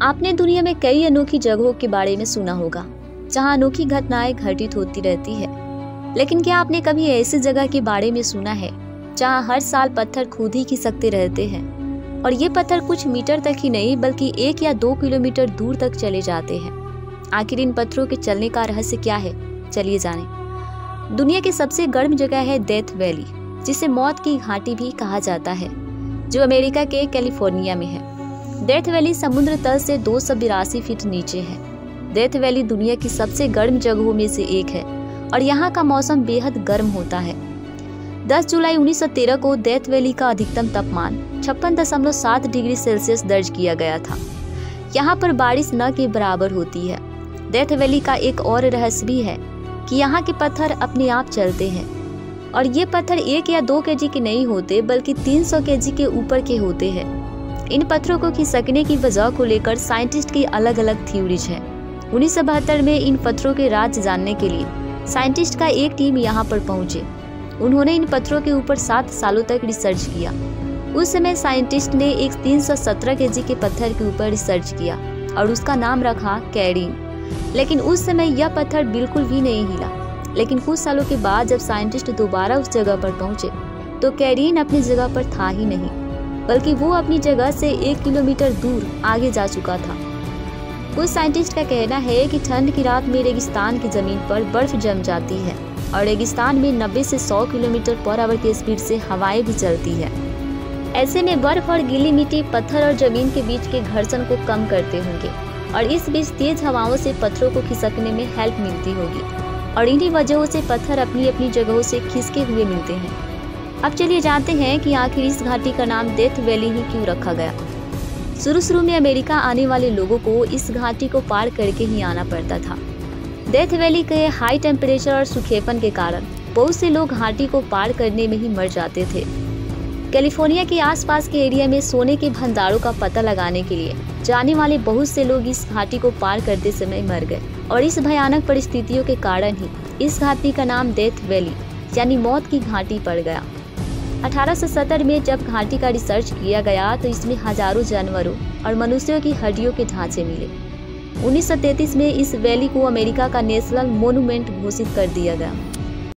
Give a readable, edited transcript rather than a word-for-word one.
आपने दुनिया में कई अनोखी जगहों के बारे में सुना होगा जहां अनोखी घटनाएं घटित होती रहती है, लेकिन क्या आपने कभी ऐसी जगह के बारे में सुना है जहां हर साल पत्थर खुद ही खिसकते रहते हैं और ये पत्थर कुछ मीटर तक ही नहीं बल्कि 1 या 2 किलोमीटर दूर तक चले जाते हैं। आखिर इन पत्थरों के चलने का रहस्य क्या है, चलिए जानें। दुनिया की सबसे गर्म जगह है डेथ वैली, जिसे मौत की घाटी भी कहा जाता है, जो अमेरिका के कैलिफोर्निया में है। डेथ वैली समुद्र तल से 282 फीट नीचे है। डेथ वैली दुनिया की सबसे गर्म जगहों में से एक है और यहाँ का मौसम बेहद गर्म होता है। 10 जुलाई 1913 को डेथ वैली का अधिकतम तापमान 56.7 डिग्री सेल्सियस दर्ज किया गया था। यहाँ पर बारिश न के बराबर होती है। डेथ वैली का एक और रहस्य भी है कि यहाँ के पत्थर अपने आप चलते हैं और ये पत्थर 1 या 2 केजी के नहीं होते बल्कि 300 केजी के ऊपर के होते हैं। इन पत्थरों को खिसकने की वजह को लेकर साइंटिस्ट की अलग अलग थ्योरीज हैं। 1972 में इन पत्थरों के राज जानने के लिए साइंटिस्ट का एक टीम यहाँ पर पहुंचे। उन्होंने इन पत्थरों के ऊपर 7 सालों तक रिसर्च किया। उस समय साइंटिस्ट ने एक 317 केजी के पत्थर के ऊपर रिसर्च किया और उसका नाम रखा कैरीन। लेकिन उस समय यह पत्थर बिल्कुल भी नहीं हिला। लेकिन कुछ सालों के बाद जब साइंटिस्ट दोबारा उस जगह पर पहुंचे तो कैरीन अपनी जगह पर था ही नहीं, बल्कि वो अपनी जगह से 1 किलोमीटर दूर आगे जा चुका था। कुछ साइंटिस्ट का कहना है कि ठंड की रात में रेगिस्तान की जमीन पर बर्फ जम जाती है और रेगिस्तान में 90 से 100 किलोमीटर पर आवर की स्पीड से हवाएं भी चलती है। ऐसे में बर्फ और गीली मिट्टी पत्थर और जमीन के बीच के घर्षण को कम करते होंगे और इस बीच तेज हवाओं से पत्थरों को खिसकने में हेल्प मिलती होगी और इन्हीं वजहों से पत्थर अपनी अपनी जगहों से खिसके हुए मिलते हैं। अब चलिए जानते हैं कि आखिर इस घाटी का नाम डेथ वैली ही क्यों रखा गया। शुरू में अमेरिका आने वाले लोगों को इस घाटी को पार करके ही आना पड़ता था। डेथ वैली के हाई टेम्परेचर और सूखेपन के कारण बहुत से लोग घाटी को पार करने में ही मर जाते थे। कैलिफोर्निया के आसपास के एरिया में सोने के भंडारों का पता लगाने के लिए जाने वाले बहुत से लोग इस घाटी को पार करते समय मर गए और इस भयानक परिस्थितियों के कारण ही इस घाटी का नाम डेथ वैली यानी मौत की घाटी पड़ गया। 1870 में जब घाटी का रिसर्च किया गया तो इसमें हजारों जानवरों और मनुष्यों की हड्डियों के ढांचे मिले। 1933 में इस वैली को अमेरिका का नेशनल मॉन्यूमेंट घोषित कर दिया गया।